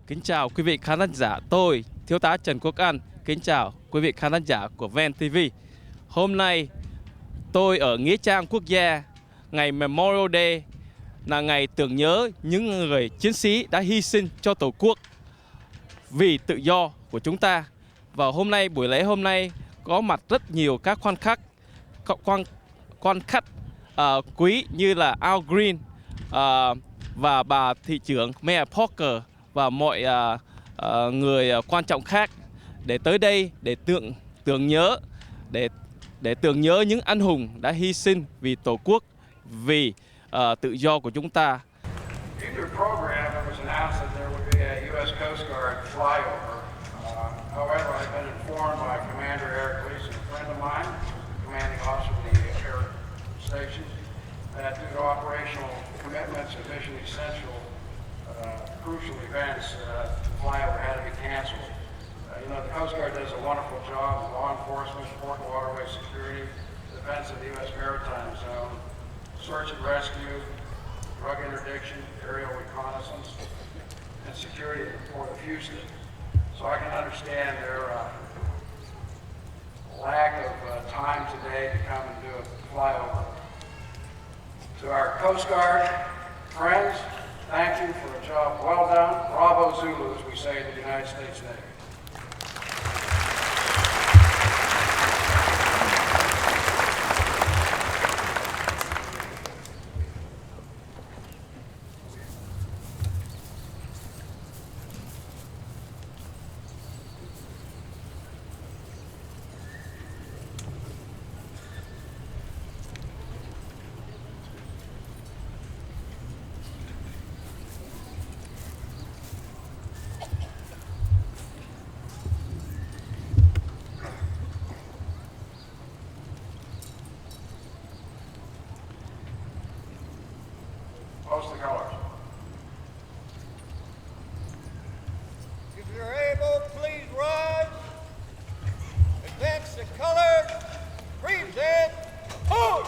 Kính chào quý vị khán giả, tôi Thiếu tá Trần Quốc An kính chào quý vị khán giả của VN TV. Hôm nay tôi ở Nghĩa trang quốc gia, ngày Memorial Day là ngày tưởng nhớ những người chiến sĩ đã hy sinh cho Tổ quốc vì tự do của chúng ta. Và hôm nay, buổi lễ hôm nay có mặt rất nhiều các quan khách quý như là Al Green và bà thị trưởng Mayor Parker và mọi người quan trọng khác để tới đây để tưởng nhớ những anh hùng đã hy sinh vì Tổ quốc, vì tự do của chúng ta. However, I've been informed by Commander Eric Gleason, a friend of mine, commanding officer of the air station, that due to operational commitments and mission essential crucial events, the flyover had to be canceled. You know, the Coast Guard does a wonderful job of law enforcement, port and waterway security, defense of the U.S. maritime zone, search and rescue, drug interdiction, aerial reconnaissance, and security at the Port of Houston. So I can understand their lack of time today to come and do a flyover. To our Coast Guard friends, thank you for a job well done. Bravo Zulu, as we say in the United States Navy. Post the colors. If you're able, please rise. Advance the colors. Present. Hold.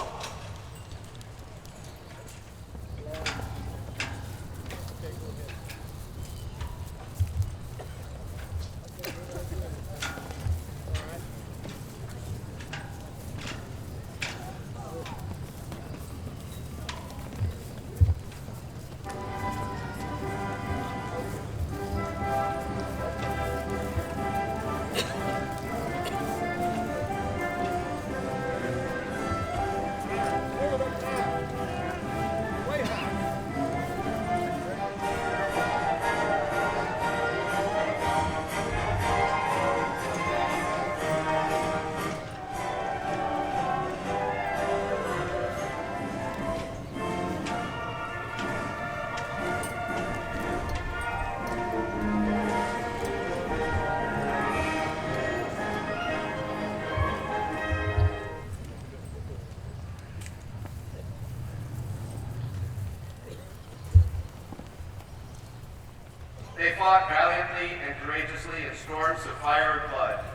They fought valiantly and courageously in storms of fire and blood,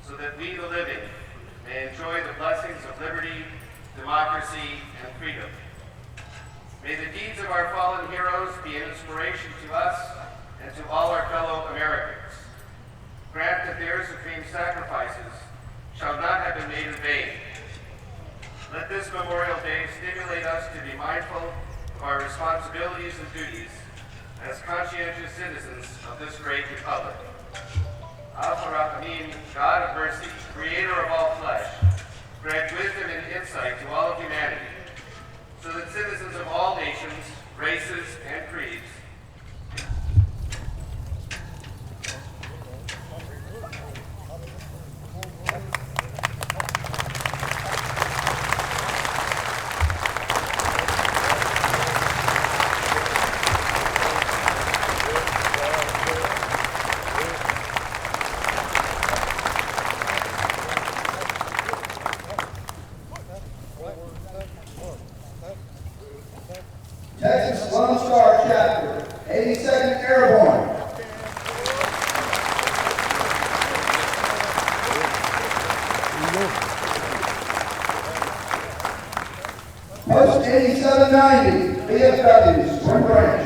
so that we, the living, may enjoy the blessings of liberty, democracy, and freedom. May the deeds of our fallen heroes be an inspiration to us and to all our fellow Americans. Grant that their supreme sacrifices shall not have been made in vain. Let this Memorial Day stimulate us to be mindful of our responsibilities and duties as conscientious citizens of this great republic. Al-Farakamin, God of mercy, creator of all flesh, grant wisdom and insight to all of humanity, so that citizens of all nations, races, and creeds Texas Lone Star Chapter, 82nd Airborne. Post 8790, BFW, Spring Branch.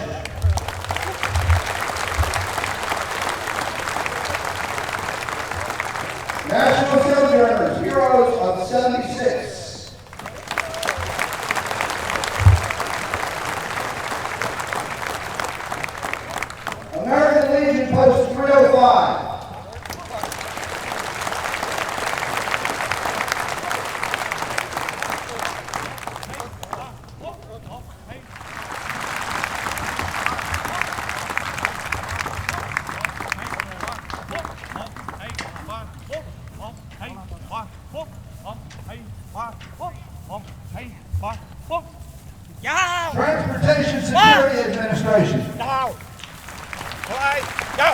post 305. Transportation Security Administration. Now. Play. Go.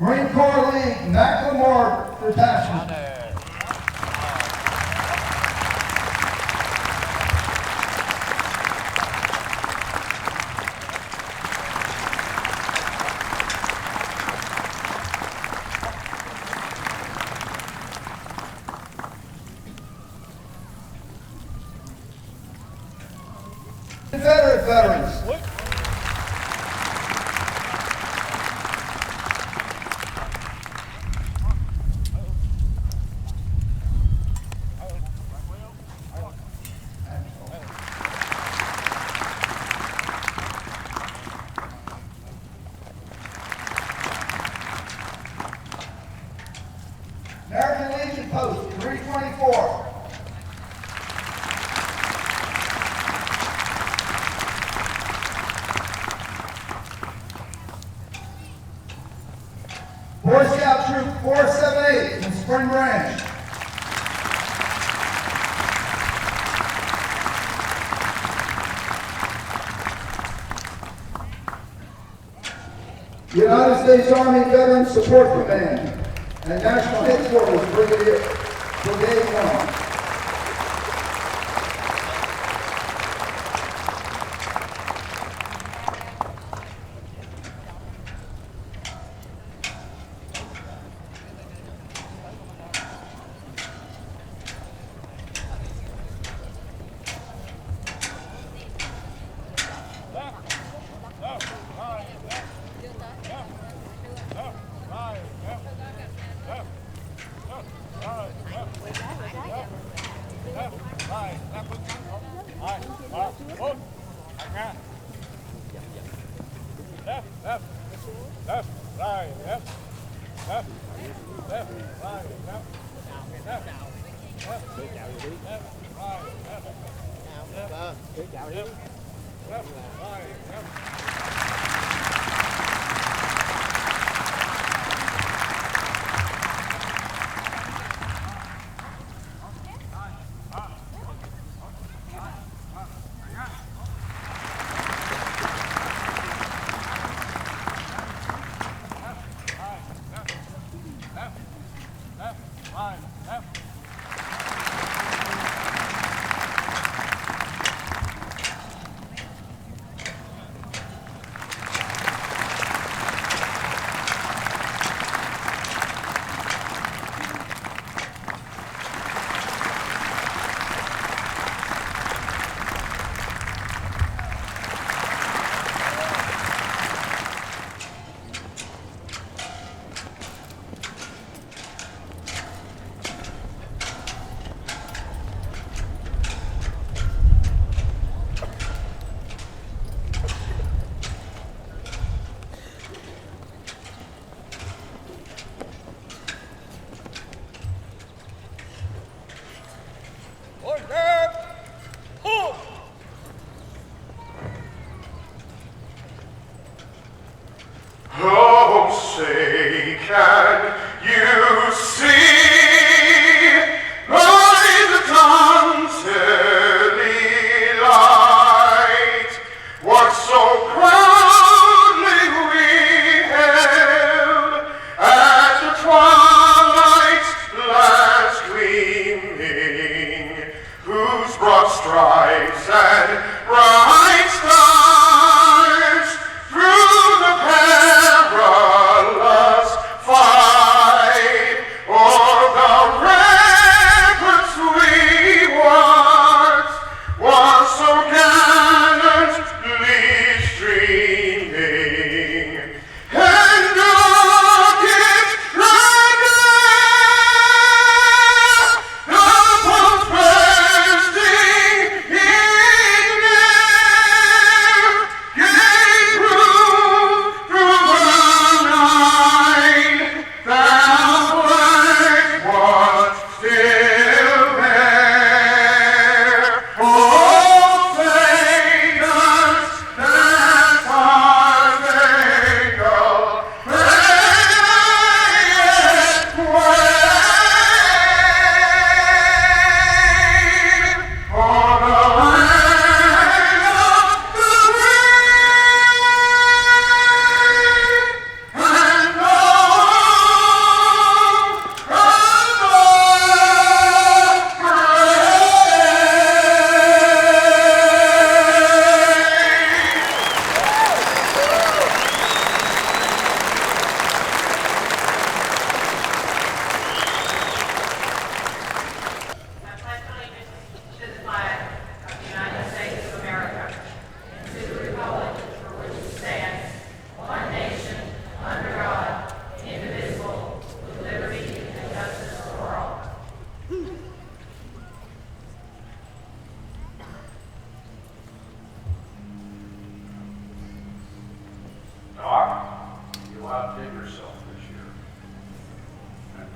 Marine Corps League, Macklemore Detachment. Confederate veterans. American Legion Post 324. Boy Scout Troop 478 in Spring Branch. United States Army Veterans Support Command and National Headquarters Brigade 1. Oh, say, can you see by the dawn's early light what so proudly we hailed at the twilight's last gleaming, whose broad stripes and bright stars through the perilous fight, oh,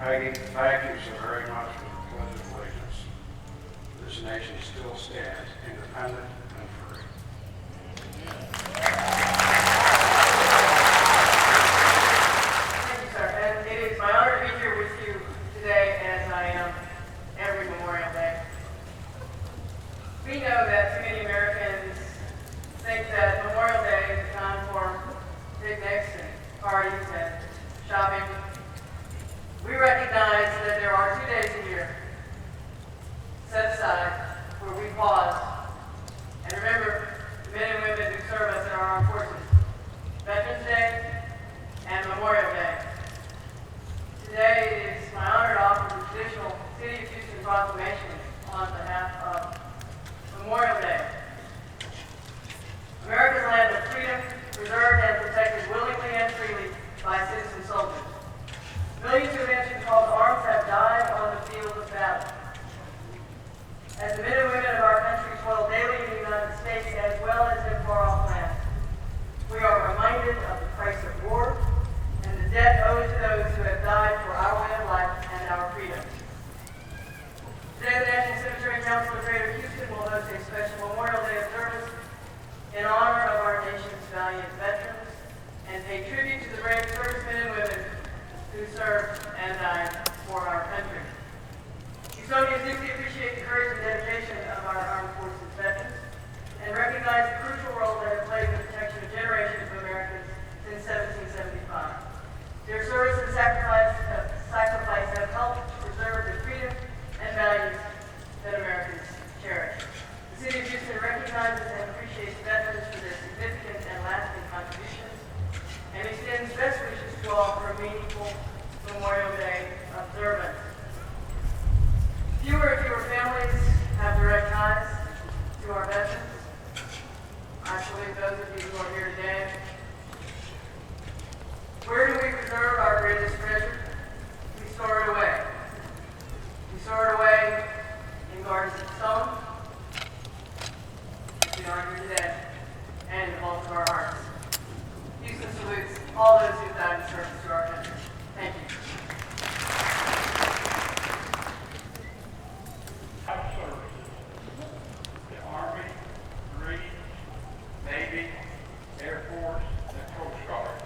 Peggy, thank you so very much for the pledge of allegiance. This nation still stands independent and free. Thank you, sir. And it is my honor to be here with you today, as I am every Memorial Day. We know that too many Americans think that Memorial Day is a time for picnics and parties and shopping. We recognize that there are 2 days a year set aside where we pause and remember the men and women who serve us in our armed forces. Veterans Day and Memorial Day. Today it is my honor to offer the traditional City of Houston proclamation on behalf of Memorial Day. America's land of freedom, preserved and protected willingly and freely by citizen soldiers. Millions of men who called arms have died on the field of battle. As the men and women of our country toil daily in the United States as well as in far-off lands, we are reminded of the price of war and the debt owed to those who have died for our way of life and our freedom. Today, the National Cemetery Council of Greater Houston will host a special Memorial Day observance in honor of our nation's valiant veterans and pay tribute to the brave servicemen and women who served and died for our country. Houstonians deeply appreciate the courage and dedication of our armed forces veterans and recognize the crucial role they have played in the protection of generations of Americans since 1775. Their service and sacrifice have helped to preserve the freedom and values that Americans cherish. The City of Houston recognizes and appreciates veterans for their significant and lasting contributions and extends best wishes to all for a meaningful Memorial Day observance. Fewer and fewer families have direct ties to our veterans. I believe those of you who are here today. Where do we preserve our greatest treasure? We store it away. We store it away in gardens of stone. We are here today, and in the vaults of our hearts. Houston salutes all those who died in service to our country. Thank you. Our services, the Army, Marines, Navy, Air Force, and Coast Guard.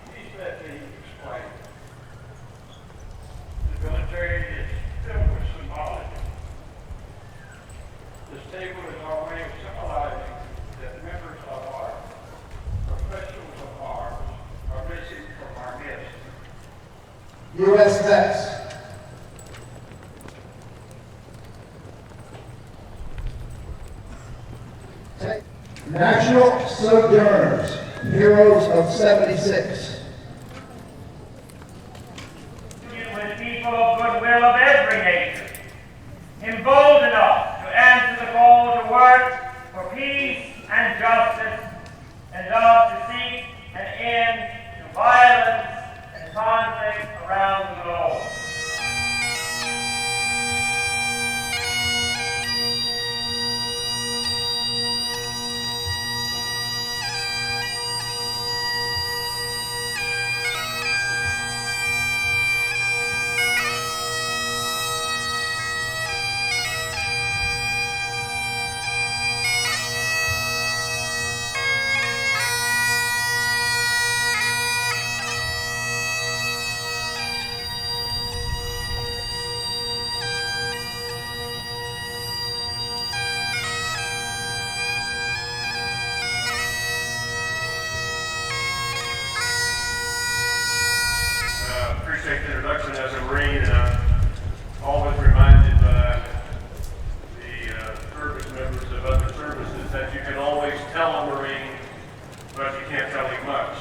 Please let me explain. The military is filled with symbology. This table is our way of symbolizing that members of our professionals of arms are missing from our midst. U.S. vets. National Sojourners, Heroes of 76. With people of goodwill of every nature, emboldened enough to answer the call to work for peace and justice, and love to seek an end to violence and conflict around the globe. Appreciate the introduction as a Marine, and I'm always reminded by the service members of other services that you can always tell a Marine, but you can't tell him much.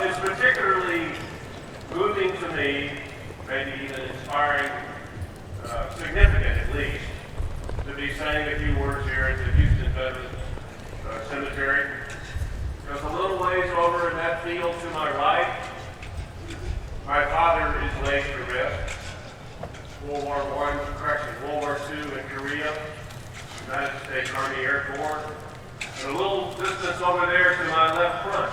It's particularly moving to me, maybe even inspiring, significant at least, to be saying a few words here at the Houston Veterans Cemetery. Because a little ways over in that field to my right, my father is laid to rest. World War II in Korea, United States Army Air Corps. And a little distance over there to my left front,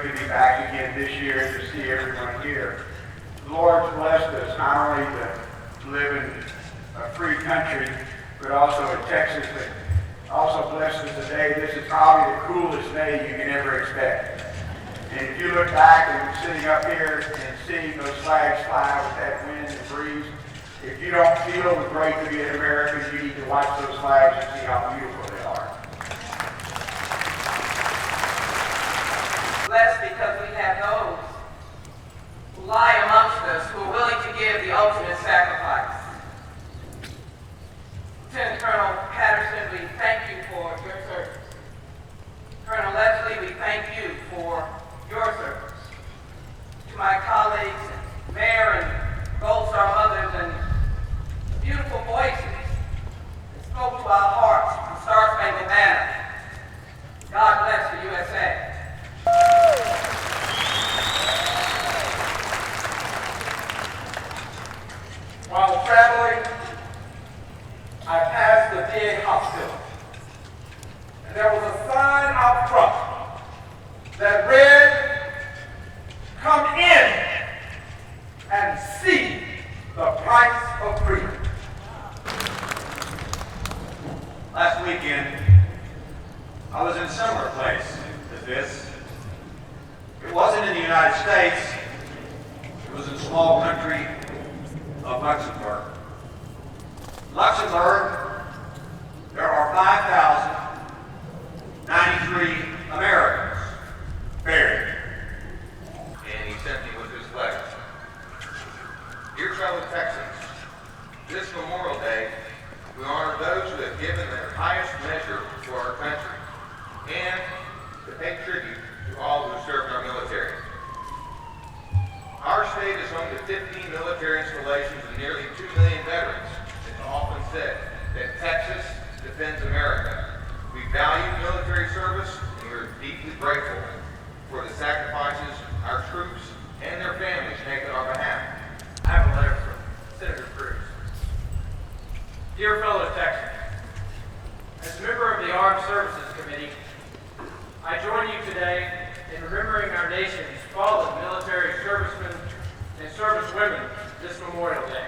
good to be back again this year to see everyone here. The Lord's blessed us not only to live in a free country, but also in Texas, but also blessed us today. This is probably the coolest day you can ever expect. And if you look back and sitting up here and seeing those flags fly with that wind and breeze, if you don't feel great to be an American, you need to watch those flags and see how beautiful they are. Blessed because we have those who lie amongst us who are willing to give the ultimate sacrifice. Lieutenant Colonel Patterson, we thank you for your service. Colonel Leslie, we thank you for your service. To my colleagues, Mayor and Gold Star mothers, and beautiful voices that spoke to our hearts from Star Spangled Banner. God bless the USA. While traveling, I passed the VA hospital, and there was a sign out front that read, "Come in and see the price of freedom." Last weekend, I was in a similar place as this. It wasn't in the United States. It was in the small country of Luxembourg. Luxembourg, there are 5,093 Americans buried. And he sent me with this letter. Dear fellow Texans, this Memorial Day, we honor those who have given their highest measure to our country and to pay tribute to all who served in our military. Our state is home to 15 military installations and nearly 2 million veterans. It's often said that Texas defends America. We value military service and we are deeply grateful for the sacrifices our troops and their families make on our behalf. I have a letter from Senator Cruz. Dear fellow Texans, as a member of the Armed Services Committee, I join you today in remembering our nation's fallen military servicemen and servicewomen this Memorial Day.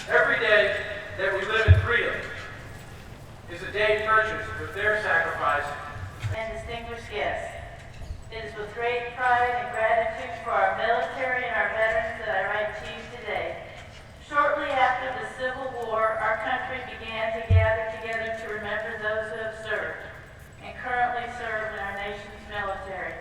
Every day that we live in freedom is a day purchased with their sacrifice. And distinguished guests, it is with great pride and gratitude for our military and our veterans that I write to you today. Shortly after the Civil War, our country began to gather together to remember those who have served and currently serve in our nation's military.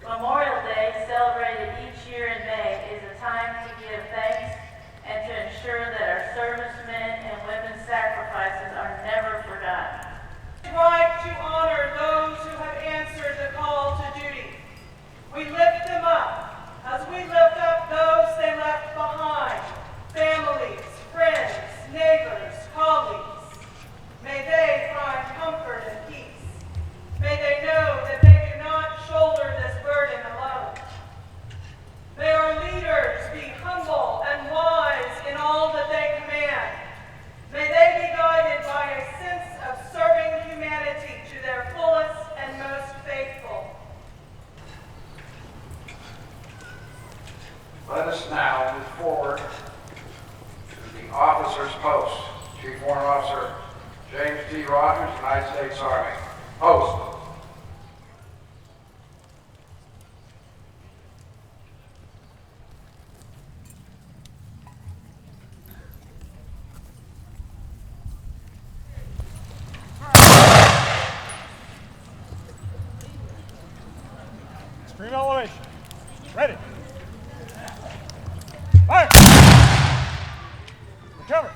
Memorial Day, celebrated each year in May, is a time to give thanks and to ensure that our servicemen and women's sacrifices are never forgotten. We like to honor those who have answered the call to duty. We lift them up as we lift up those they left behind, families, friends, neighbors, colleagues. May they find comfort and peace. May they know that they do not shoulder this burden alone. May our leaders be humble and wise in all that they command. May they be guided by a sense of serving humanity to their fullest and most faithful. Let us now move forward to the officer's post. Chief Warrant Officer James T. Rogers, United States Army. Post. Extreme elevation. Ready. Fire! Recover.